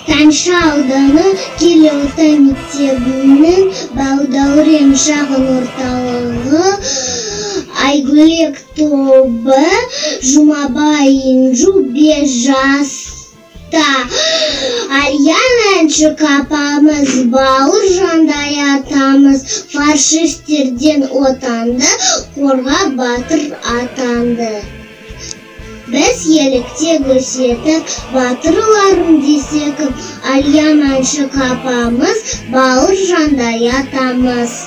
Тайынша ауданы Келеота мектебінің Балдәурен шағын орталығы Айгүлек тобы Жұмабай Инжу 5 жаста. Альяна әнші апамыз Бауыр Жандай атамыз фашистерден отанды, қорға батыр атанды. Біз елікте көрсетіп, батырларым десекіп, Альяна әнші апамыз Бауыр Жандай атамыз.